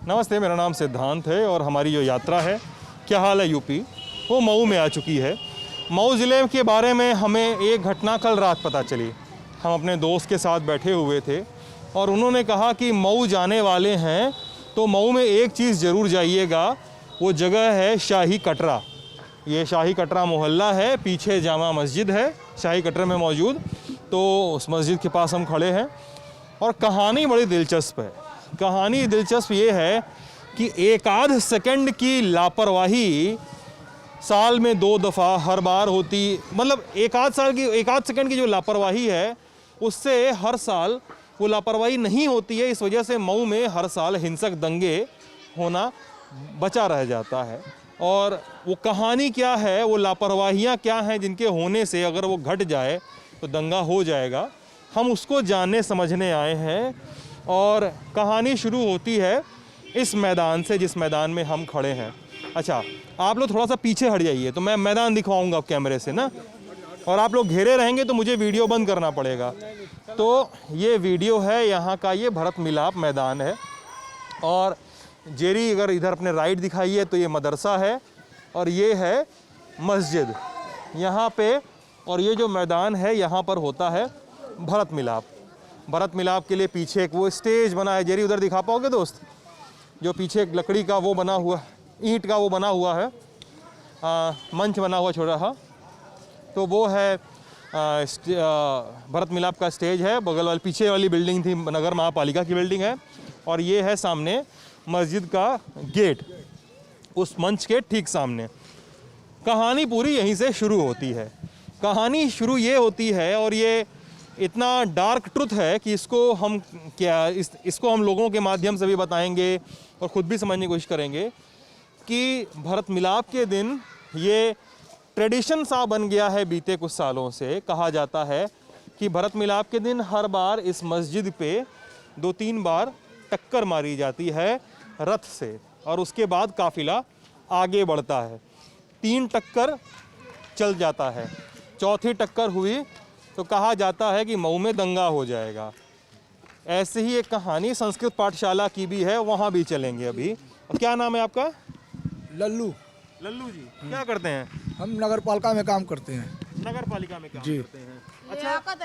नमस्ते, मेरा नाम सिद्धांत है और हमारी जो यात्रा है क्या हाल है यूपी, वो मऊ में आ चुकी है। मऊ ज़िले के बारे में हमें एक घटना कल रात पता चली। हम अपने दोस्त के साथ बैठे हुए थे और उन्होंने कहा कि मऊ जाने वाले हैं तो मऊ में एक चीज़ ज़रूर जाइएगा, वो जगह है शाही कटरा। ये शाही कटरा मोहल्ला है, पीछे जामा मस्जिद है शाही कटरे में मौजूद। तो उस मस्जिद के पास हम खड़े हैं और कहानी बड़ी दिलचस्प है। कहानी दिलचस्प ये है कि एक आध सेकंड की लापरवाही साल में 2 दफ़ा हर बार होती, मतलब एक आध सेकंड की जो लापरवाही है उससे हर साल वो लापरवाही नहीं होती है। इस वजह से मऊ में हर साल हिंसक दंगे होना बचा रह जाता है। और वो कहानी क्या है, वो लापरवाहियाँ क्या हैं जिनके होने से अगर वो घट जाए तो दंगा हो जाएगा, हम उसको जानने समझने आए हैं। और कहानी शुरू होती है इस मैदान से जिस मैदान में हम खड़े हैं। अच्छा, आप लोग थोड़ा सा पीछे हट जाइए तो मैं मैदान दिखवाऊंगा अब कैमरे से ना, और आप लोग घेरे रहेंगे तो मुझे वीडियो बंद करना पड़ेगा। तो ये वीडियो है यहाँ का, ये भरत मिलाप मैदान है। और जेरी अगर इधर अपने राइट दिखाइए तो ये मदरसा है और ये है मस्जिद यहाँ पे। और ये जो मैदान है यहाँ पर होता है भरत मिलाप। भरत मिलाप के लिए पीछे एक वो स्टेज बना है, जेरी उधर दिखा पाओगे दोस्त, जो पीछे एक लकड़ी का वो बना हुआ, ईंट का वो बना हुआ है, मंच बना हुआ छोटा सा, तो वो है भरत मिलाप का स्टेज है। बगल वाली पीछे वाली बिल्डिंग थी नगर महापालिका की बिल्डिंग है। और ये है सामने मस्जिद का गेट, उस मंच के ठीक सामने। कहानी पूरी यहीं से शुरू होती है। कहानी शुरू ये होती है और ये इतना डार्क ट्रुथ है कि इसको हम लोगों के माध्यम से भी बताएंगे और ख़ुद भी समझने की कोशिश करेंगे कि भरत मिलाप के दिन ये ट्रेडिशन सा बन गया है। बीते कुछ सालों से कहा जाता है कि भरत मिलाप के दिन हर बार इस मस्जिद पे 2-3 बार टक्कर मारी जाती है रथ से और उसके बाद काफिला आगे बढ़ता है। 3 टक्कर चल जाता है, चौथी टक्कर हुई तो कहा जाता है कि मऊ में दंगा हो जाएगा। ऐसे ही एक कहानी संस्कृत पाठशाला की भी है, वहाँ भी चलेंगे अभी। और क्या नाम है आपका? लल्लू। लल्लू जी, क्या करते हैं? हम नगर पालिका में काम करते हैं। नगर पालिका में काम करते हैं। अच्छा,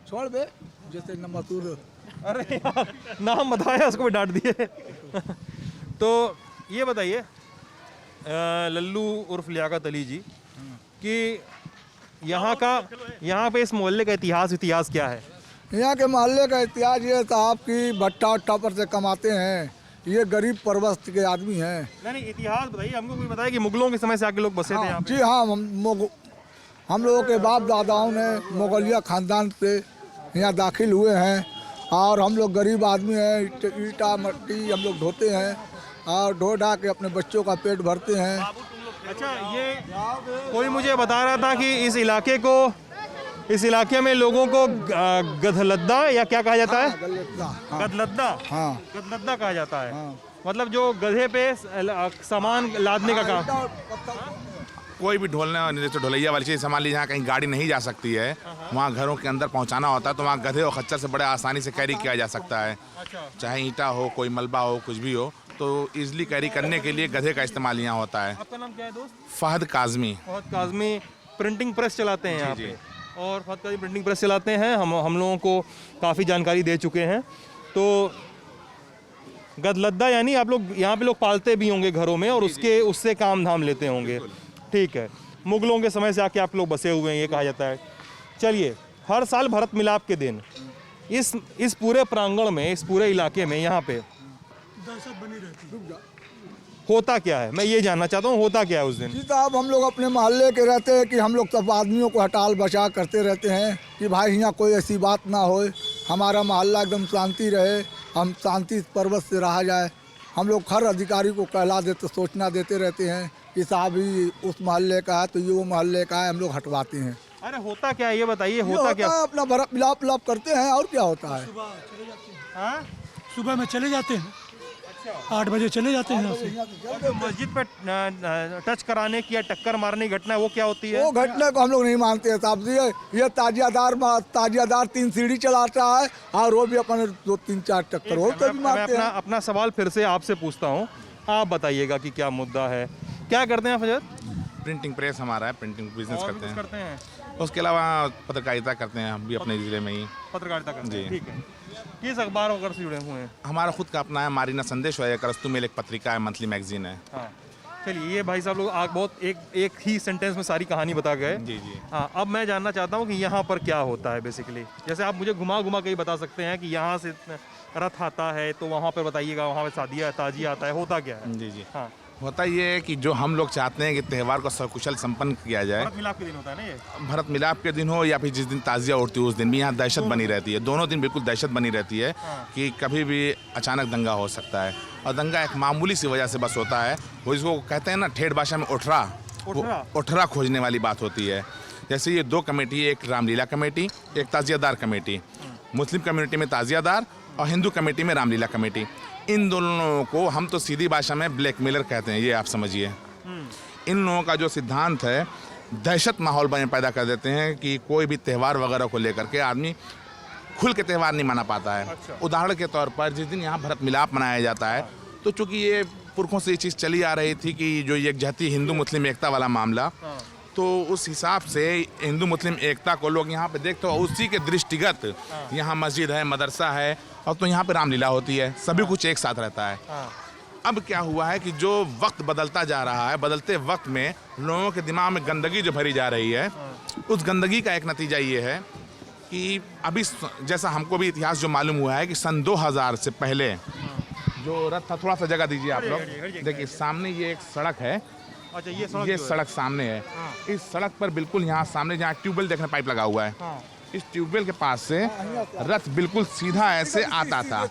छोड़ बे, जैसे नमतूर। अरे यार, नाम बताया उसको भी डांट दिए। तो ये बताइए लल्लू उर्फ लियाकत अली जी कि यहाँ पे इस मोहल्ले का इतिहास क्या है? यहाँ के मोहल्ले का इतिहास ये साहब की भट्टा उट्टा पर से कमाते हैं, ये गरीब परवस्त के आदमी हैं। नहीं, इतिहास बताइए हमको। कोई बताया कि मुगलों के समय से आके लोग बसे थे यहाँ पे? जी हाँ, हम लोगों के बाप दादाओं ने मुगलिया खानदान से यहाँ दाखिल हुए हैं और हम लोग गरीब आदमी हैं। ईटा मट्टी हम लोग ढोते हैं और ढो ढा के अपने बच्चों का पेट भरते हैं। अच्छा, ये कोई मुझे बता रहा था कि इस इलाके में लोगों को गधलद्दा या क्या कहा जाता है? गधलद्दा। हाँ, गधलद्दा कहा जाता है। हाँ। मतलब जो गधे पे सामान लादने का काम। कोई भी ढोलने जैसे ढोलैया वाली चीज़ सामान ली, जहाँ कहीं गाड़ी नहीं जा सकती है वहाँ घरों के अंदर पहुँचाना होता है, तो वहाँ गधे और खच्चर से बड़े आसानी से कैरी किया जा सकता है। चाहे ईंटा हो, कोई मलबा हो, कुछ भी हो, तो इजीली कैरी करने के लिए गधे का इस्तेमाल यहाँ होता है। आपका नाम क्या है दोस्त? फहद काज़मी। फहद काज़मी प्रिंटिंग प्रेस चलाते हैं यहाँ पे, और फहद काज़मी प्रिंटिंग प्रेस चलाते हैं। हम लोगों को काफ़ी जानकारी दे चुके हैं। तो गधलद्दा यानी आप लोग यहाँ पे लोग पालते भी होंगे घरों में और उससे काम धाम लेते होंगे। ठीक है, मुगलों के समय से आके आप लोग बसे हुए हैं ये कहा जाता है। चलिए, हर साल भरत मिलाप के दिन इस पूरे प्रांगण में, इस पूरे इलाके में यहाँ पे दहशत बनी रहती। होता क्या है, मैं ये जानना चाहता हूँ, होता क्या है उस दिन? जी साहब, हम लोग अपने मोहल्ले के रहते हैं कि हम लोग सब आदमियों को हटाल बचा करते रहते हैं कि भाई यहाँ कोई ऐसी बात ना हो, हमारा मोहल्ला एकदम शांति रहे, हम शांति पर्वत से रहा जाए। हम लोग हर अधिकारी को कहला देते, सूचना देते रहते हैं कि साहब ही उस मोहल्ले का है तो ये वो मोहल्ले का है, हम लोग हटवाते हैं। अरे होता क्या है ये बताइए, होता क्या? अपना भरत मिलाप करते हैं और क्या होता है। हाँ, सुबह में चले जाते हैं। 8 बजे चले जाते हैं यहाँ से। और जो मस्जिद पे टच कराने की या टक्कर मारने की घटना है, वो क्या होती है? वो घटना को हम लोग नहीं मानते हैं साहब जी। ये ताजियादार 3 सीढ़ी चलाता है और वो भी अपन 2-3-4 टक्कर हो तो भी मैं मारते हैं। अपना सवाल फिर से आपसे पूछता हूँ, आप बताइएगा कि क्या मुद्दा है। क्या करते हैं फजद? प्रिंटिंग प्रेस हमारा है, प्रिंटिंग बिजनेस और करते कुछ हैं। करते हैं? उसके अलावा पत्रकारिता करते हैं हम भी अपने ज़िले में ही। पत्रकारिता करते हैं, जी। ठीक है। किस अखबार वगैरह से जुड़े हुए हैं? हमारा खुद का अपना है, मारीना संदेश है, करस्तु मेल एक पत्रिका है, मंथली मैगजीन है। हाँ, चलिए, ये भाई साहब लोग बहुत एक ही सेंटेंस में सारी कहानी बता गए। जी जी। हाँ, अब मैं जानना चाहता हूँ कि यहाँ पर क्या होता है बेसिकली। जैसे आप मुझे घुमा घुमा के ही बता सकते हैं कि यहाँ से रथ आता है तो वहाँ पर बताइएगा, वहाँ पे शादिया ताजिया आता है, होता क्या है? जी जी। हाँ, होता ये है कि जो हम लोग चाहते हैं कि त्यौहार को सकुशल संपन्न किया जाए, भरत मिलाप के दिन होता है ना ये? भरत मिलाप के दिन हो या फिर जिस दिन ताजिया उठती है उस दिन भी यहाँ दहशत बनी रहती है। दोनों दिन बिल्कुल दहशत बनी रहती है कि कभी भी अचानक दंगा हो सकता है। और दंगा एक मामूली सी वजह से बस होता है, वो इसको कहते हैं ना ठेठ भाषा में उठरा, उठरा खोजने वाली बात होती है। जैसे ये 2 कमेटी, एक रामलीला कमेटी, एक ताजियादार कमेटी। मुस्लिम कम्युनिटी में ताजियादार और हिंदू कमेटी में रामलीला कमेटी। इन दोनों को हम तो सीधी भाषा में ब्लैकमेलर कहते हैं, ये आप समझिए। इन लोगों का जो सिद्धांत है, दहशत माहौल पैदा कर देते हैं कि कोई भी त्यौहार वगैरह को लेकर के आदमी खुल के त्यौहार नहीं मना पाता है। अच्छा। उदाहरण के तौर पर जिस दिन यहाँ भरत मिलाप मनाया जाता है, तो चूंकि ये पुरखों से ये चीज़ चली आ रही थी कि जो ये एकजहती हिंदू मुस्लिम एकता वाला मामला, तो उस हिसाब से हिंदू मुस्लिम एकता को लोग यहाँ पे देखते हो, उसी के दृष्टिगत यहाँ मस्जिद है, मदरसा है, और तो यहाँ पे रामलीला होती है, सभी कुछ एक साथ रहता है। अब क्या हुआ है कि जो वक्त बदलता जा रहा है, बदलते वक्त में लोगों के दिमाग में गंदगी जो भरी जा रही है, उस गंदगी का एक नतीजा ये है कि अभी जैसा हमको भी इतिहास जो मालूम हुआ है कि सन 2000 से पहले जो रथ था, थोड़ा सा जगह दीजिए आप लोग, देखिए सामने ये एक सड़क है। अच्छा, ये सड़क सामने है। इस सड़क पर बिल्कुल यहाँ सामने जहाँ ट्यूबवेल देखने पाइप लगा हुआ है, इस ट्यूबवेल के पास से रथ बिल्कुल सीधा ऐसे आता था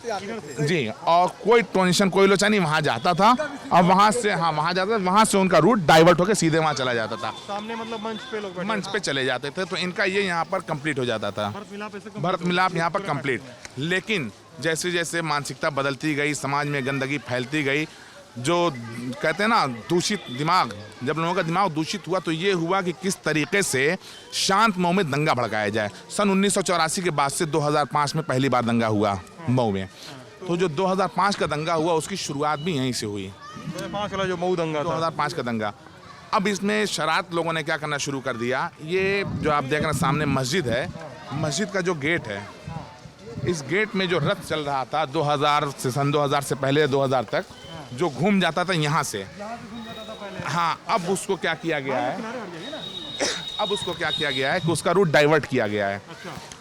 जी, और कोई ट्रांजिशन, कोई लोचा नहीं, वहाँ जाता था और वहाँ से, हाँ वहाँ जाता था, वहाँ से उनका रूट डाइवर्ट होकर सीधे वहाँ चला जाता था। सामने मतलब मंच पे लोग बैठे मंच पे चले जाते थे, तो इनका ये यहाँ पर कंप्लीट हो जाता था, भरत मिलाप ऐसे भरत मिलाप यहाँ पर कंप्लीट। लेकिन जैसे जैसे मानसिकता बदलती गई, समाज में गंदगी फैलती गई, जो कहते हैं ना दूषित दिमाग, जब लोगों का दिमाग दूषित हुआ तो ये हुआ कि किस तरीके से शांत मऊ में दंगा भड़काया जाए। सन 1984 के बाद से 2005 में पहली बार दंगा हुआ मऊ में, तो जो 2005 का दंगा हुआ उसकी शुरुआत भी यहीं से हुई। 2005 वाला जो मऊ दंगा था, 2005 का दंगा। अब इसमें शरारत लोगों ने क्या करना शुरू कर दिया, ये जो आप देख रहे हैं सामने मस्जिद है, मस्जिद का जो गेट है, इस गेट में जो रथ चल रहा था 2000 से, सन 2000 से पहले 2000 तक जो घूम जाता था यहाँ से, हाँ, अब उसको क्या किया गया है, अब उसको क्या किया गया है कि उसका रूट डाइवर्ट किया गया है।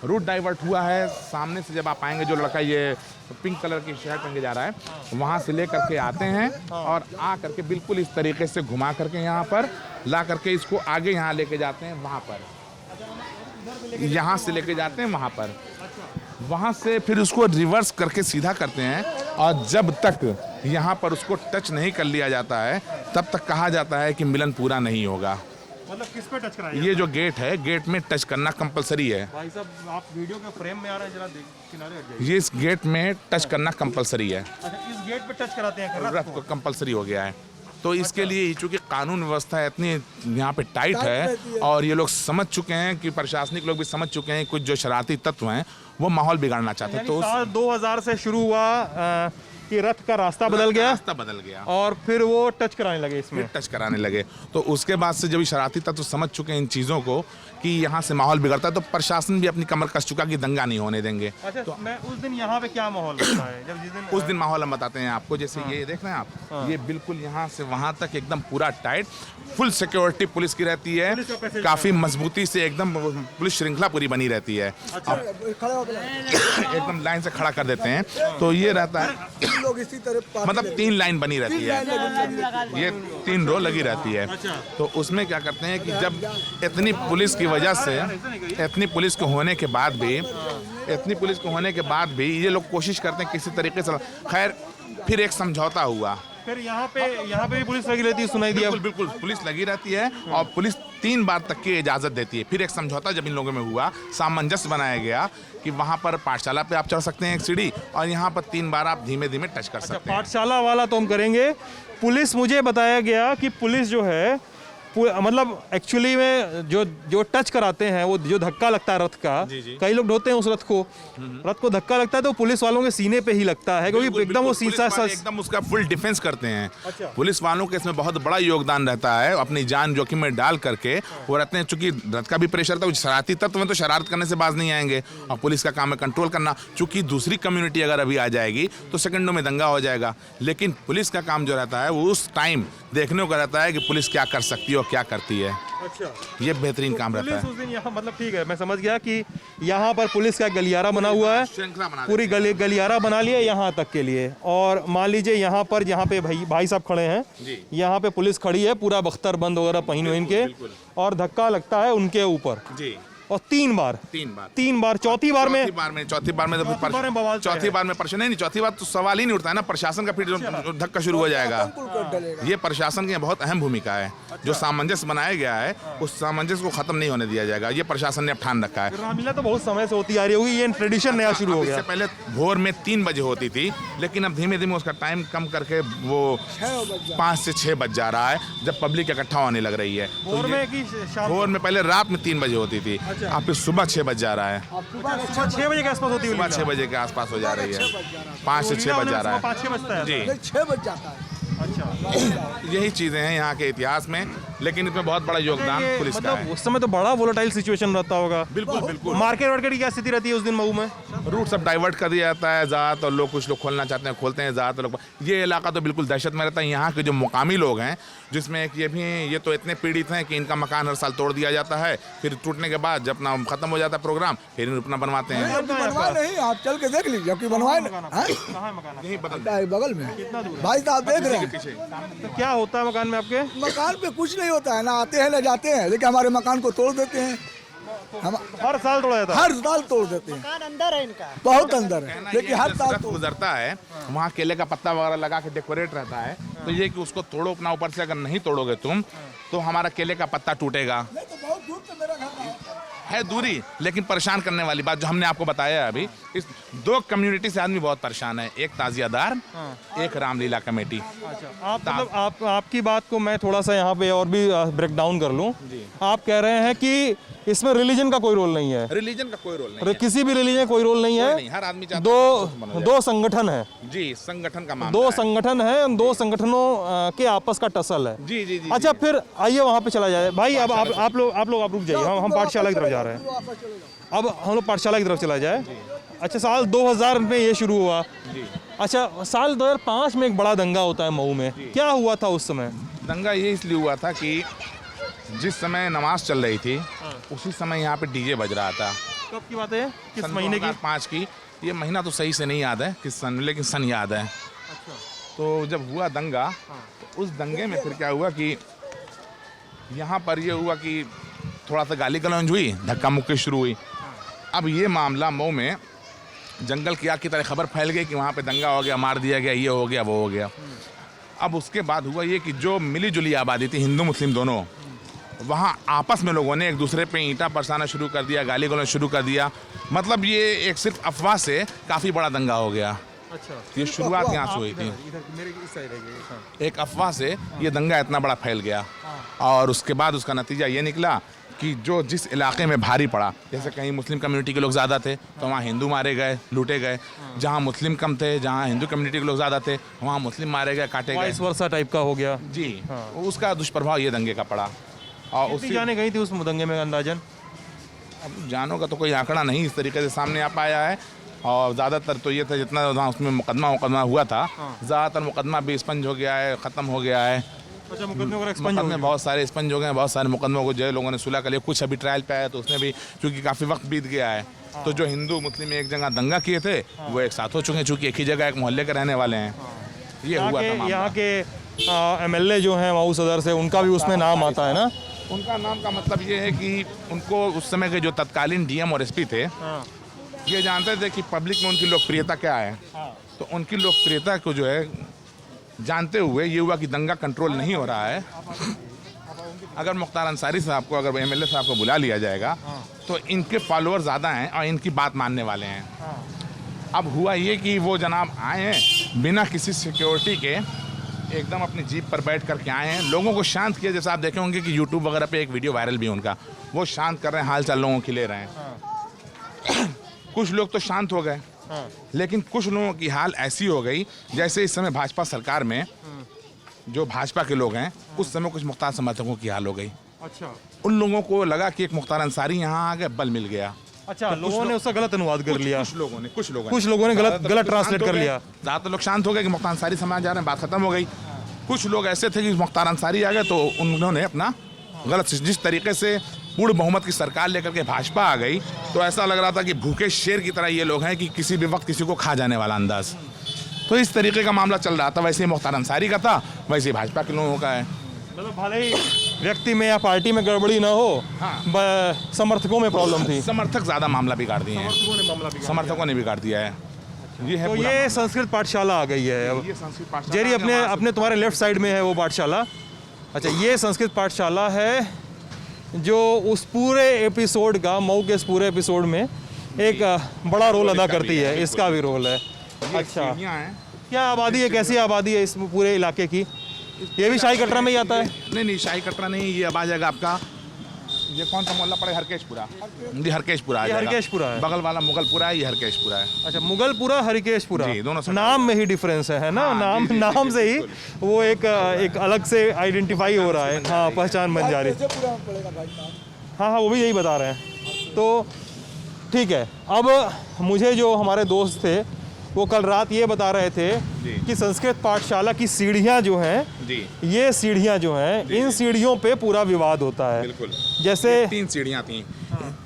रूट डाइवर्ट हुआ है, सामने से जब आप आएंगे, जो लड़का ये पिंक कलर की शर्ट पहन के जा रहा है, वहाँ से ले करके आते हैं और आ करके बिल्कुल इस तरीके से घुमा करके यहाँ पर ला करके इसको आगे यहाँ लेके जाते हैं, वहाँ पर, यहाँ से लेके जाते हैं वहाँ पर, वहाँ से फिर उसको रिवर्स करके सीधा करते हैं, और जब तक यहाँ पर उसको टच नहीं कर लिया जाता है तब तक कहा जाता है कि मिलन पूरा नहीं होगा। मतलब किस पे टच कराया? ये जो गेट है, गेट में टच करना कंपलसरी है। भाई साहब, आप वीडियो के फ्रेम में आ रहे हैं, जरा किनारे हट जाइए। ये इस गेट में टच करना कंपलसरी है, अच्छा, इस गेट पे टच कराते हैं रथ को कंपलसरी हो गया है। तो इसके लिए चूंकि कानून व्यवस्था इतनी यहाँ पे टाइट है, और ये लोग समझ चुके हैं कि प्रशासनिक लोग भी समझ चुके हैं, कुछ जो शरारती तत्व हैं वो माहौल बिगाड़ना चाहते हैं। तो साल 2000 से शुरू हुआ कि रथ का रास्ता बदल गया, रास्ता बदल गया, और फिर वो टच कराने लगे, इसमें टच कराने लगे। तो उसके बाद से जब शरारती तत्व समझ चुके हैं इन चीज़ों को कि यहाँ से माहौल बिगड़ता है, तो प्रशासन भी अपनी कमर कस चुका कि दंगा नहीं होने देंगे। अच्छा, तो मैं उस दिन यहाँ पे क्या माहौल रहता है, जब जिस दिन उस दिन माहौल हम बताते हैं आपको। जैसे ये देख रहे हैं आप, ये बिल्कुल यहाँ से वहाँ तक एकदम पूरा टाइट, फुल सिक्योरिटी पुलिस की रहती है, काफ़ी मजबूती से एकदम पुलिस श्रृंखला पूरी बनी रहती है, एकदम लाइन से खड़ा कर देते हैं। तो ये रहता है, लोग इसी तरह मतलब 3 लाइन बनी रहती है, ये 3 रो लगी रहती है। तो उसमें क्या करते हैं कि जब इतनी पुलिस की वजह से, इतनी पुलिस को होने के बाद भी, इतनी पुलिस को होने के बाद भी ये लोग कोशिश करते हैं किसी तरीके से। खैर फिर एक समझौता हुआ, फिर यहाँ पे भी पुलिस लगी रहती है, सुनाई दिया। बिल्कुल बिल्कुल पुलिस लगी रहती है, और पुलिस 3 बार तक की इजाज़त देती है। फिर एक समझौता जब इन लोगों में हुआ, सामंजस्य बनाया गया कि वहाँ पर पाठशाला पे आप चढ़ सकते हैं एक सीढ़ी, और यहाँ पर 3 बार आप धीमे धीमे टच कर सकते हैं। पाठशाला वाला तो हम करेंगे। पुलिस, मुझे बताया गया कि पुलिस जो है मतलब एक्चुअली में जो टच कराते हैं, वो जो धक्का लगता है रथ का, कई लोग ढोते हैं उस रथ को धक्का लगता है तो पुलिस वालों के सीने पे ही लगता है, क्योंकि एकदम वो सीसा एकदम उसका फुल डिफेंस करते हैं। अच्छा। पुलिस वालों के इसमें बहुत बड़ा योगदान रहता है, अपनी जान जोखिम में डाल करके वो रहते हैं। चूंकि रथ का भी प्रेशर था, शरारती तत्व में तो शरारत करने से बाज नहीं आएंगे, और पुलिस का काम है कंट्रोल करना। चूंकि दूसरी कम्युनिटी अगर अभी आ जाएगी तो सेकंडों में दंगा हो जाएगा, लेकिन पुलिस का काम जो रहता है वो उस टाइम देखने को रहता है कि पुलिस क्या कर सकती है और क्या करती है। अच्छा, ये बेहतरीन काम रहता पुलिस है। उस दिन यहाँ, मतलब ठीक है, मैं समझ गया कि यहाँ पर पुलिस का गलियारा बना हुआ है, श्रृंखला बना पूरी गलियारा बना लिया यहाँ तक के लिए। और मान लीजिए यहाँ पर जहाँ पे भाई साहब खड़े हैं, यहाँ पे पुलिस खड़ी है, पूरा बख्तर बंद वगैरह पहन वहन के, और धक्का लगता है उनके ऊपर जी, और 3 बार, चौथी बार में प्रश्न नहीं, चौथी बार तो सवाल ही नहीं उठता है ना, प्रशासन का फिर धक्का शुरू हो जाएगा। ये प्रशासन की बहुत अहम भूमिका है। जो सामंजस्य बनाया गया है उस सामंजस्य को खत्म नहीं होने दिया जाएगा, ये प्रशासन ने अब ठान रखा है। रामलीला तो बहुत समय से होती आ रही होगी, ये ट्रेडिशन नया शुरू हो गया। इससे पहले भोर में 3 बजे होती थी, लेकिन अब धीमे धीमे उसका टाइम कम करके वो 5 से 6 बज जा रहा है, जब पब्लिक इकट्ठा होने लग रही है। भोर में कि शाम? भोर में पहले रात में 3 बजे होती थी, अब फिर सुबह 6 बज जा रहा है। सुबह 6 बजे के आसपास होती है, सुबह 6 बजे के आसपास हो जा रही है, 5 से 6 बज जा रहा है। 5-6 बजता है जी, 6 बज जाता है। अच्छा, यही चीज़ें हैं यहाँ के इतिहास में, लेकिन इसमें बहुत बड़ा योगदान पुलिस का मतलब है। उस समय तो बड़ा वोलेटाइल सिचुएशन रहता होगा। बिल्कुल बिल्कुल। मार्केट की क्या स्थिति रहती है उस दिन मऊ में? रूट सब डाइवर्ट कर दिया जाता है, ज़्यादातर लोग, कुछ लोग खोलना चाहते हैं खोलते हैं, ज़्यादातर लोग, ये इलाका तो बिल्कुल दहशत में रहता है। यहाँ के जो मुकामी लोग हैं, जिसमें एक ये तो इतने पीड़ित हैं कि इनका मकान हर साल तोड़ दिया जाता है, फिर टूटने के बाद जब अपना खत्म हो जाता है प्रोग्राम, फिर अपना बनवाते हैं। बनवाए नहीं, आप चल के देख लीजिए कि बनवाए यही बगल में भाई साहब देख रहे हैं। तो क्या होता है मकान में आपके? मकान पे कुछ नहीं होता है ना, आते हैं ले जाते हैं, लेकिन हमारे मकान को तोड़ देते हैं। हम हर साल तोड़ा जाता है? हर साल तोड़ देते हैं। मकान अंदर है इनका, बहुत अंदर है, लेकिन हर साल रथ गुजरता है, वहाँ केले का पत्ता वगैरह लगा के डेकोरेट रहता है, तो ये कि उसको तोड़ो अपना ऊपर से, अगर नहीं तोड़ोगे तुम तो हमारा केले का पत्ता टूटेगा। नहीं तो बहुत दूर से मेरा घर है दूरी, लेकिन परेशान करने वाली बात जो हमने आपको बताया अभी, इस 2 कम्युनिटी से आदमी बहुत परेशान है, एक ताजियादार, एक रामलीला कमेटी। अच्छा, मतलब आपकी बात को मैं थोड़ा सा यहाँ पे और भी ब्रेक डाउन कर लूँ। आप कह रहे हैं कि इसमें रिलीजन का कोई रोल नहीं है? रिलीजन का कोई रोल नहीं है, किसी भी रिलीजन का कोई रोल नहीं है। हर आदमी चाहता है दो संगठन है जी, संगठन का मामला 2 है। संगठन है, उन 2 संगठनों के आपस का टसल है। जी जी जी। अच्छा, फिर आइए वहाँ पे चला जाए भाई। अब आप लोग रुक जाइए, हम पाठशाला की तरफ जा रहे हैं। अब हम लोग पाठशाला की तरफ चला जाए। अच्छा, साल 2000 में ये शुरू हुआ। अच्छा, साल 2005 में एक बड़ा दंगा होता है मऊ में, क्या हुआ था उस समय? दंगा ये इसलिए हुआ था कि जिस समय नमाज चल रही थी उसी समय यहाँ पे डीजे बज रहा था। कब की बात है? किस सन महीने की? 2005 की। ये महीना तो सही से नहीं याद है किस सन, लेकिन सन याद है। अच्छा। तो जब हुआ दंगा, तो उस दंगे में फिर क्या हुआ कि यहाँ पर ये हुआ कि थोड़ा सा गाली गलौज हुई, धक्का मुक्की शुरू हुई। अब ये मामला मऊ में जंगल की आग की तरह खबर फैल गई कि वहाँ पे दंगा हो गया, मार दिया गया, ये हो गया, वो हो गया। अब उसके बाद हुआ ये कि जो मिली जुली आबादी थी, हिंदू मुस्लिम दोनों, वहाँ आपस में लोगों ने एक दूसरे पे ईंटा बरसाना शुरू कर दिया, गाली गलौज शुरू कर दिया। मतलब ये एक सिर्फ अफवाह से काफ़ी बड़ा दंगा हो गया। अच्छा, ये शुरुआत यहाँ से हुई थी, एक अफवाह से ये दंगा इतना बड़ा फैल गया। और उसके बाद उसका नतीजा ये निकला कि जो जिस इलाके में भारी पड़ा, जैसे कहीं मुस्लिम कम्युनिटी के लोग ज़्यादा थे तो वहाँ हिंदू मारे गए, लूटे गए। जहाँ मुस्लिम कम थे, जहाँ हिंदू कम्युनिटी के लोग ज़्यादा थे, वहाँ मुस्लिम मारे गए, काटे गए। वाइस वर्सा टाइप का हो गया जी। उसका दुष्प्रभाव ये दंगे का पड़ा। और उसी जाने गई थी उस दंगे में अंदाजन? अब जानों का तो कोई आंकड़ा नहीं इस तरीके से सामने आ पाया है। और ज़्यादातर तो ये था जितना वहाँ उसमें मुकदमा हुआ था, ज़्यादातर मुकदमा भी एक्सपंज हो गया है, ख़त्म हो गया है। अच्छा, मुकदमे बहुत सारे एक्सपंज हो गए हैं, बहुत सारे मुकदमों को जो लोगों ने सुलह कर लिया। कुछ अभी ट्रायल पे आया तो उसमें भी चूँकि काफ़ी वक्त बीत गया है, तो जो हिंदू मुस्लिम एक जगह दंगा किए थे वो एक साथ हो चुके हैं, चूँकि एक ही जगह एक मोहल्ले के रहने वाले हैं। ये हुआ था मामला। यहाँ के MLA जो हैं मऊ सदर से, उनका भी उसमें नाम आता है ना? उनका नाम का मतलब ये है कि उनको उस समय के जो तत्कालीन DM और SP थे, ये जानते थे कि पब्लिक में उनकी लोकप्रियता क्या है। तो उनकी लोकप्रियता को जो है जानते हुए ये हुआ कि दंगा कंट्रोल नहीं हो रहा है, अगर मुख्तार अंसारी साहब को, अगर एमएलए साहब को बुला लिया जाएगा तो इनके फॉलोअर ज़्यादा हैं और इनकी बात मानने वाले हैं। अब हुआ ये कि वो जनाब आए हैं बिना किसी सिक्योरिटी के, एकदम अपनी जीप पर बैठ करके आए हैं, लोगों को शांत किया। जैसे आप देखे होंगे कि यूट्यूब वगैरह पे एक वीडियो वायरल भी है उनका, वो शांत कर रहे हैं, हाल चाल लोगों की ले रहे हैं। कुछ लोग तो शांत हो गए, लेकिन कुछ लोगों की हाल ऐसी हो गई जैसे इस समय भाजपा सरकार में जो भाजपा के लोग हैं उस समय कुछ मुख्तार समर्थकों की हाल हो गई। अच्छा उन लोगों को लगा कि एक मुख्तार अंसारी यहाँ आ गए, बल मिल गया। अच्छा, लोगों ने उसका गलत अनुवाद कर लिया। कुछ लोगों ने गलत ट्रांसलेट कर लिया। ज़्यादातर लोग शांत हो गए कि मुख्तार अंसारी समाज जा रहे हैं, बात खत्म हो गई। कुछ लोग ऐसे थे कि मुख्तार अंसारी आ गए तो उन्होंने अपना गलत, जिस तरीके से पूर्ण बहुमत की सरकार लेकर के भाजपा आ गई तो ऐसा लग रहा था कि भूखे शेर की तरह ये लोग हैं कि किसी भी वक्त किसी को खा जाने वाला अंदाज। तो इस तरीके का मामला चल रहा था। वैसे ही मुख्तार अंसारी का था, वैसे ही भाजपा के लोगों का है। मतलब भले ही व्यक्ति में या पार्टी में गड़बड़ी ना हो, समर्थकों में प्रॉब्लम थी। समर्थक ज़्यादा मामला बिगाड़ दिए हैं, समर्थकों ने बिगाड़ दिया है। ये है तो ये संस्कृत पाठशाला आ गई है अब। ये संस्कृत पाठशाला जेरी अपने तुम्हारे लेफ्ट साइड में है वो पाठशाला। अच्छा, ये संस्कृत पाठशाला है जो उस पूरे एपिसोड का, मऊ के इस पूरे एपिसोड में एक बड़ा रोल अदा करती है। इसका भी रोल है। अच्छा, क्या आबादी है, कैसी आबादी है इस पूरे इलाके की? ये भी शाही कटरा में ही आता है? नहीं, शाही कटरा नहीं, ये अब आ जाएगा आपका, ये कौन सा मोहल्ला पड़े, हरकेशपुरा। जी, हरकेशपुरा आ जाएगा। हरकेशपुरा है, बगल वाला मुगलपुरा है, ये हरकेशपुरा है। अच्छा, मुगलपुरा हरकेशपुरा, जी, दोनों नाम में ही डिफरेंस है ना? हाँ, नाम से ही वो एक अलग से आइडेंटिफाई हो रहा है। हाँ, पहचान बन जा रही है। हाँ, वो भी यही बता रहे हैं। तो ठीक है, अब मुझे जो हमारे दोस्त थे वो कल रात ये बता रहे थे कि संस्कृत पाठशाला की सीढ़ियाँ जो हैं, ये सीढ़ियाँ जो हैं, इन सीढ़ियों पे पूरा विवाद होता है। बिल्कुल, जैसे 3 सीढ़ियाँ थी।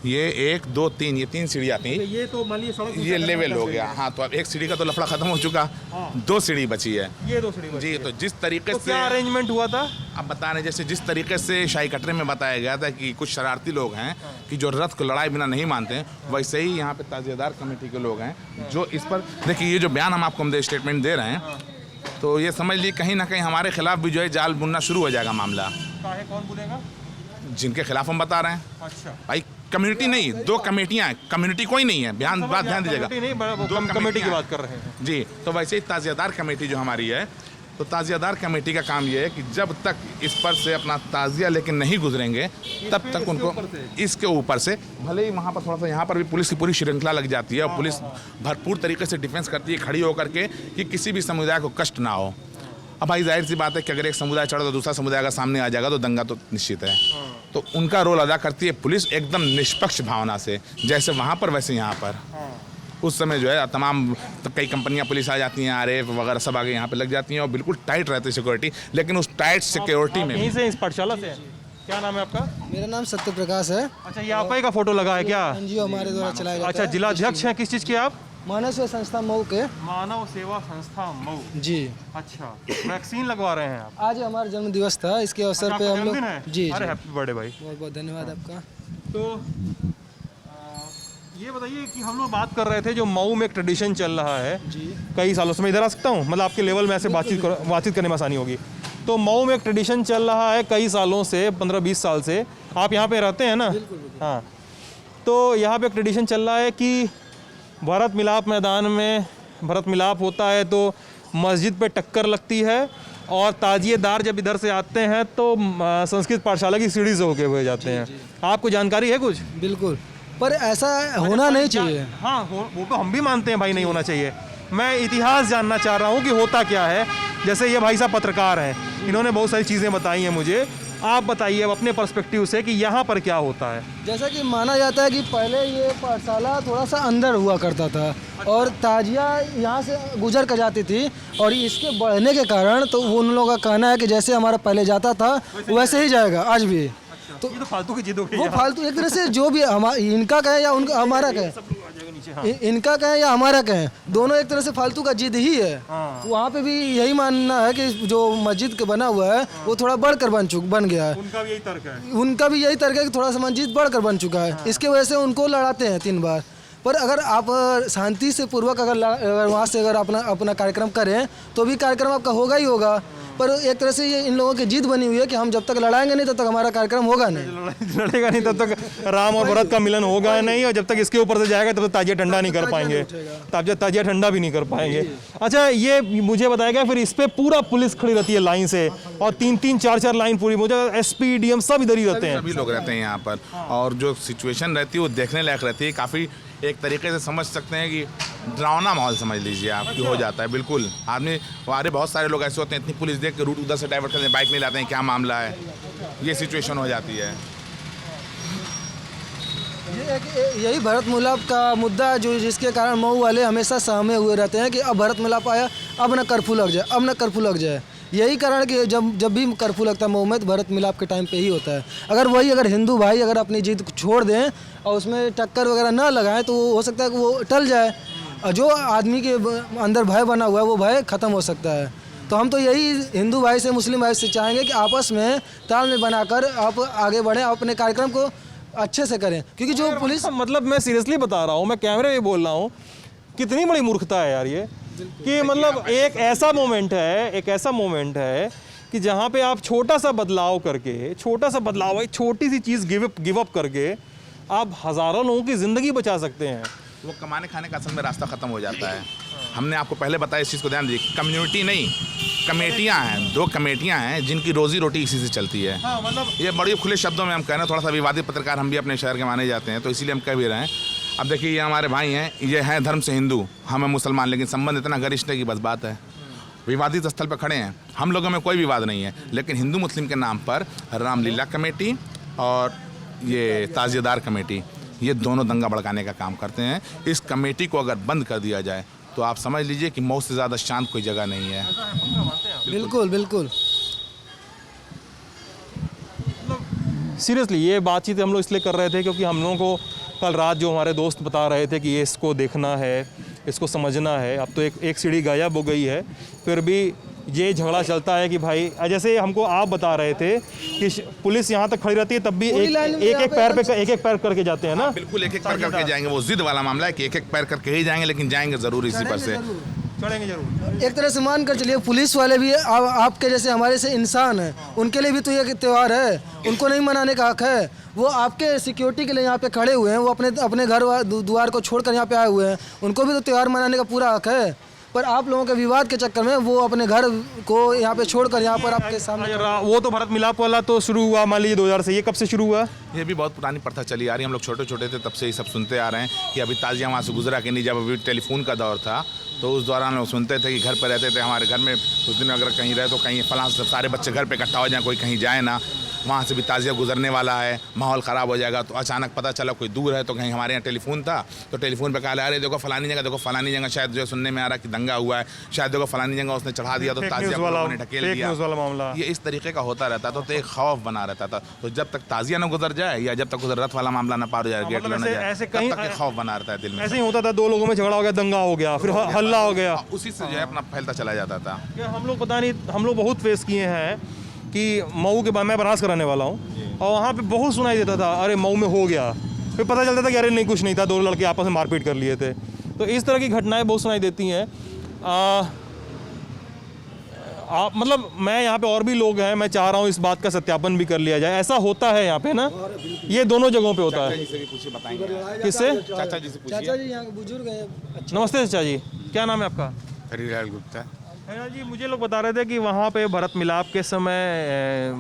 ये 1 2 3, ये 3 सीढ़ियाँ थी। ये तो मान लीजिए सड़क ये लेवल हो गया। हाँ, तो अब एक सीढ़ी का तो लफड़ा खत्म हो चुका, 2 सीढ़ी बची है। ये 2 सीढ़ी जी, तो जिस तरीके से क्या अरेंजमेंट हुआ था अब बता रहे, जैसे जिस तरीके से शाही कटरे में बताया गया था कि कुछ शरारती लोग हैं कि जो रथ को लड़ाई बिना नहीं मानते हैं, वैसे ही यहाँ पे ताजिएदार कमेटी के लोग हैं जो इस पर, देखिए ये जो बयान हम आपको स्टेटमेंट दे रहे हैं, तो ये समझ लीजिए कहीं ना कहीं हमारे खिलाफ भी जो है जाल बुनना शुरू हो जाएगा मामला। कौन बोलेगा? जिनके खिलाफ हम बता रहे हैं। अच्छा भाई, कम्युनिटी नहीं, 2 कमेटियाँ हैं, कम्युनिटी कोई नहीं है। ध्यान दीजिएगा, कमेटी की बात कर रहे हैं। जी, तो वैसे ही ताजियादार कमेटी जो हमारी है, तो ताजियादार कमेटी का काम ये है कि जब तक इस पर से अपना ताजिया लेकिन नहीं गुजरेंगे तब तक उनको इसके ऊपर से, भले ही वहाँ पर थोड़ा सा, यहाँ पर भी पुलिस की पूरी श्रृंखला लग जाती है और पुलिस भरपूर तरीके से डिफेंस करती है खड़ी होकर के कि किसी भी समुदाय को कष्ट ना हो। अब भाई जाहिर सी बात है कि अगर एक समुदाय चढ़ा तो दूसरा समुदाय का सामने आ जाएगा तो दंगा तो निश्चित है। तो उनका रोल अदा करती है पुलिस एकदम निष्पक्ष भावना से, जैसे वहाँ पर वैसे यहाँ पर। उस समय जो है तमाम कई कंपनियां पुलिस आ जाती हैं, आरएफ वगैरह सब आगे यहाँ पे लग जाती हैं और बिल्कुल टाइट रहती है सिक्योरिटी। लेकिन उस टाइट सिक्योरिटी में यहीं से इस पाठशाला से? क्या नाम है आपका? मेरा नाम सत्य प्रकाश है। अच्छा, ये आप ही का फोटो लगा है क्या? एनजीओ हमारे द्वारा चलाया जाता है। अच्छा, जिला अध्यक्ष हैं किस चीज़ के आप? मानव सेवा संस्था मऊ के। मानव सेवा संस्था मऊ जी। अच्छा, वैक्सीन लगवा रहे हैं आप? आज हमारा जन्म दिवस था, इसके अवसर पे हम लोग। जी, अरे हैप्पी बर्थडे भाई। बहुत बहुत धन्यवाद आपका। तो ये बताइए कि हम लोग बात कर रहे थे जो मऊ में एक ट्रेडिशन चल रहा है जी, कई सालों से। मैं इधर आ सकता हूँ, मतलब आपके लेवल में ऐसे बातचीत करने में आसानी होगी। तो मऊ में एक ट्रेडिशन चल रहा है कई सालों से, 15-20 साल से। आप यहाँ पे रहते हैं ना? हाँ, तो यहाँ पे एक ट्रेडिशन चल रहा है कि भरत मिलाप मैदान में भरत मिलाप होता है तो मस्जिद पे टक्कर लगती है और ताजिएदार जब इधर से आते हैं तो संस्कृत पाठशाला की सीढ़ी से होके हुए जाते हैं। आपको जानकारी है कुछ? बिल्कुल, पर ऐसा होना नहीं चाहिए। हाँ, वो तो हम भी मानते हैं भाई, नहीं होना चाहिए। मैं इतिहास जानना चाह रहा हूँ कि होता क्या है। जैसे ये भाई साहब पत्रकार हैं, इन्होंने बहुत सारी चीज़ें बताई हैं मुझे। आप बताइए अब अपने पर्सपेक्टिव से कि यहाँ पर क्या होता है। जैसा कि माना जाता है कि पहले ये पाठशाला थोड़ा सा अंदर हुआ करता था और ताजिया यहाँ से गुजर कर जाती थी, और इसके बढ़ने के कारण तो वो उन लोगों का कहना है कि जैसे हमारा पहले जाता था वैसे ही जाएगा आज भी। तो ये तो फालतू की जिद हो गई। वो फालतू एक तरह से जो भी इनका कहें या उनका हमारा कहें, इनका कहें या हमारा कहें, दोनों एक तरह से फालतू का जिद ही है। वहाँ पे भी यही मानना है कि जो मस्जिद के बना हुआ है वो थोड़ा बढ़कर बन गया है। उनका भी यही तर्क है। उनका भी यही तर्क है कि थोड़ा सा मस्जिद बढ़कर बन चुका है। इसके वजह से उनको लड़ाते हैं 3 बार। पर अगर आप शांति से पूर्वक अगर वहाँ से अगर अपना कार्यक्रम करें तो भी कार्यक्रम आपका होगा ही होगा। पर एक तरह से ये इन लोगों की जिद बनी हुई है कि हम जब तक लड़ाएंगे नहीं तब तक हमारा कार्यक्रम होगा नहीं। लड़ेगा नहीं तब तक राम और भरत का मिलन होगा नहीं, और जब तक इसके ऊपर से जाएगा तब तक ताजिया ठंडा नहीं कर पाएंगे, तब तक ताजिया ठंडा भी नहीं कर पाएंगे। अच्छा, ये मुझे बताया गया फिर इस पे पूरा पुलिस खड़ी रहती है लाइन से, और 3-3, 4-4 लाइन पूरी, मुझे एसपी डीएम सब इधर ही रहते हैं। सभी लोग रहते हैं यहाँ पर, और जो सिचुएशन रहती है वो देखने लायक रहती है। काफ़ी एक तरीके से समझ सकते हैं कि डरावना माहौल समझ लीजिए आप कि हो जाता है। बिल्कुल आदमी हमारे बहुत सारे लोग ऐसे होते हैं, इतनी पुलिस देख के रूट उधर से डाइवर्ट करते हैं, बाइक नहीं लाते हैं, क्या मामला है, ये सिचुएशन हो जाती है। यही भरत मिलाप का मुद्दा है जो जिसके कारण मऊ वाले हमेशा सहमे हुए रहते हैं कि अब भरत मिलाप आया, अब ना कर्फ्यू लग जाए, अब ना कर्फ्यू लग जाए। यही कारण कि जब भी कर्फ्यू लगता है मऊ में तो भरत मिलाप के टाइम पे ही होता है। अगर हिंदू भाई अगर अपनी जिद छोड़ दें और उसमें टक्कर वगैरह ना लगाएं तो हो सकता है कि वो टल जाए, और जो आदमी के अंदर भय बना हुआ है वो भय ख़त्म हो सकता है। तो हम तो यही हिंदू भाई से मुस्लिम भाई से चाहेंगे कि आपस में तालमेल बनाकर आप आगे बढ़ें, अपने कार्यक्रम को अच्छे से करें, क्योंकि जो पुलिस मतलब मैं सीरियसली बता रहा हूँ, मैं कैमरे में बोल रहा हूँ, कितनी बड़ी मूर्खता है यार ये, कि मतलब एक ऐसा मोमेंट है कि जहाँ पे आप छोटा सा बदलाव, एक छोटी सी चीज़ गिव अप करके आप हज़ारों लोगों की ज़िंदगी बचा सकते हैं। वो कमाने खाने का असल में रास्ता ख़त्म हो जाता है। हमने आपको पहले बताया, इस चीज़ को ध्यान दीजिए, कम्युनिटी नहीं, कमेटियाँ हैं, 2 कमेटियाँ हैं जिनकी रोजी रोटी इसी से चलती है। हाँ, मतलब ये बड़ी खुले शब्दों में हम कह रहे हैं, थोड़ा सा विवादित पत्रकार हम भी अपने शहर के माने जाते हैं, तो इसीलिए हम कह भी रहे हैं। अब देखिए, ये हमारे भाई हैं, ये हैं धर्म से हिंदू, हम हैं मुसलमान, लेकिन संबंध इतना घनिष्ठ है कि बस बात है। विवादित स्थल पर खड़े हैं, हम लोगों में कोई विवाद नहीं है, लेकिन हिंदू मुस्लिम के नाम पर रामलीला कमेटी और ये ताजियादार कमेटी, ये दोनों दंगा भड़काने का काम करते हैं। इस कमेटी को अगर बंद कर दिया जाए तो आप समझ लीजिए कि मऊ से ज़्यादा शांत कोई जगह नहीं है। बिल्कुल सीरियसली ये बातचीत हम लोग इसलिए कर रहे थे क्योंकि हम लोगों को कल रात जो हमारे दोस्त बता रहे थे कि ये इसको देखना है, इसको समझना है। अब तो एक सीढ़ी गायब हो गई है, फिर भी ये झगड़ा चलता है कि भाई, जैसे हमको आप बता रहे थे कि पुलिस यहाँ तक खड़ी रहती है तब भी एक पैर करके जाते हैं ना। बिल्कुल एक पैर करके जाएंगे, वो जिद वाला मामला है कि एक पैर करके ही जाएंगे, लेकिन जाएंगे जरूर इसी पर से, चढ़ेंगे जरूर। एक तरह से मान कर चलिए पुलिस वाले भी आपके जैसे हमारे से इंसान हैं, उनके लिए भी तो ये त्यौहार है, उनको नहीं मनाने का हक है। वो आपके सिक्योरिटी के लिए यहाँ पे खड़े हुए हैं, वो अपने घर द्वार को छोड़कर यहाँ पे आए हुए हैं, उनको भी तो त्यौहार मनाने का पूरा हक है। पर आप लोगों के विवाद के चक्कर में वो अपने घर को यहाँ पे छोड़कर यहाँ पर आपके सामने। वो तो भरत मिलाप वाला तो शुरू हुआ मान लीजिए 2000 से, ये कब से शुरू हुआ? ये भी बहुत पुरानी प्रथा चली आ रही है, हम लोग छोटे छोटे थे तब से ये सब सुनते आ रहे हैं कि अभी ताजिया वहाँ से गुजरा कि नहीं। जब अभी टेलीफोन का दौर था तो उस दौरान लोग सुनते थे कि घर पर रहते थे, हमारे घर में उस दिन अगर कहीं रहे तो कहीं फलां सारे बच्चे घर पे इकट्ठा हो जाए, कोई कहीं जाए ना, वहाँ से भी ताजिया गुजरने वाला है, माहौल ख़राब हो जाएगा। तो अचानक पता चला कोई दूर है, तो कहीं हमारे यहाँ टेलीफोन था तो टेलीफोन पे कहा, अरे देखो फलानी जगह शायद जो सुनने में आ रहा कि दंगा हुआ है, शायद देखो फलानी जगह उसने चढ़ा दिया तो ताजिया को ढकेल दिया। ये इस तरीके का होता रहता था, तो एक खौफ बना रहता था। तो जब तक ताजिया न गुजर जाए या जब तक उधर रथ वाला मामला न पार हो जाए, गेट न जाए, तब तक खौफ बना रहता है दिल में। ऐसे ही होता था, 2 लोगों में झगड़ा हो गया, दंगा हो गया, फिर हल्ला हो गया, उसी से जो है अपना फैलता चला जाता था। हम लोग पता नहीं, हम लोग बहुत फेस किए हैं कि मऊ के बाद, मैं बनारस कराने वाला हूँ, और वहाँ पे बहुत सुनाई देता था, अरे मऊ में हो गया, फिर पता चलता था कि अरे नहीं कुछ नहीं था, 2 लड़के आपस में मारपीट कर लिए थे। तो इस तरह की घटनाएं बहुत सुनाई देती हैं। मतलब मैं यहाँ पे और भी लोग हैं, मैं चाह रहा हूँ इस बात का सत्यापन भी कर लिया जाए। ऐसा होता है यहाँ पे ना, ये दोनों जगहों पे होता है। किससे? चाचा जी से पूछिए। चाचा जी यहाँ के बुजुर्ग हैं। नमस्ते चाचा जी, क्या नाम है आपका? हरिलाल गुप्ता। भैया जी, मुझे लोग बता रहे थे कि वहाँ पे भरत मिलाप के समय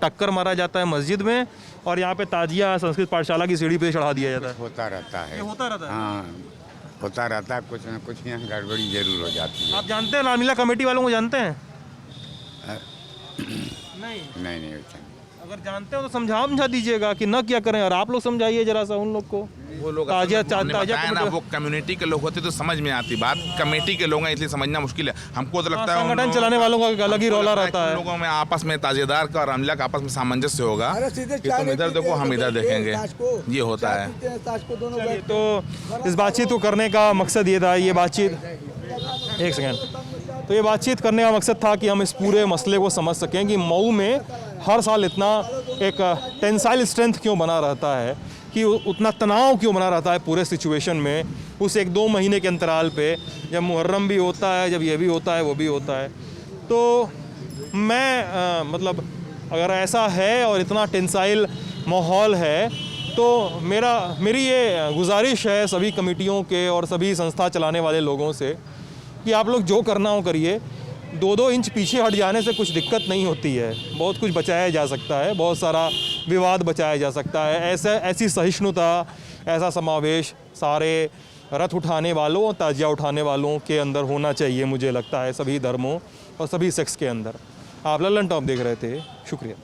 टक्कर मारा जाता है मस्जिद में, और यहाँ पे ताजिया संस्कृत पाठशाला की सीढ़ी पे चढ़ा दिया जाता है। होता रहता है, होता रहता है। हाँ होता रहता है, कुछ न कुछ यहाँ गड़बड़ी जरूर हो जाती है। आप जानते हैं रामलीला कमेटी वालों को जानते हैं? नहीं होता। अगर जानते हो तो समझा दीजिएगा कि न क्या करें, और आप लोग समझाइए जरा सा उन लोग को। वो लोग ताजिया ना, वो कम्युनिटी के लोग होते तो समझ में आती बात, कमेटी के लोग हैं इसलिए समझना मुश्किल है। हमको तो लगता है संगठन चलाने वालों का अलग ही रौला रहता है। लोगों में आपस में ताजियादार का और रामलीला का आपस में सामंजस्य होगा कि तुम इधर देखो हम इधर देखेंगे, ये होता है। तो इस बातचीत को करने का मकसद ये था, ये बातचीत एक सेकेंड, तो ये बातचीत करने का मकसद था कि हम इस पूरे मसले को समझ सकें कि मऊ में हर साल इतना एक टेंसाइल स्ट्रेंथ क्यों बना रहता है, कि उतना तनाव क्यों बना रहता है पूरे सिचुएशन में, उस 1-2 महीने के अंतराल पे, जब मुहर्रम भी होता है, जब ये भी होता है, वो भी होता है। तो मैं मतलब अगर ऐसा है और इतना टेंसाइल माहौल है तो मेरी ये गुजारिश है सभी कमेटियों के और सभी संस्था चलाने वाले लोगों से कि आप लोग जो करना हो करिए, 2-2 इंच पीछे हट जाने से कुछ दिक्कत नहीं होती है, बहुत कुछ बचाया जा सकता है, बहुत सारा विवाद बचाया जा सकता है। ऐसी सहिष्णुता, ऐसा समावेश सारे रथ उठाने वालों, ताजिया उठाने वालों के अंदर होना चाहिए, मुझे लगता है सभी धर्मों और सभी सेक्स के अंदर। आप लल्लन टॉप देख रहे थे, शुक्रिया।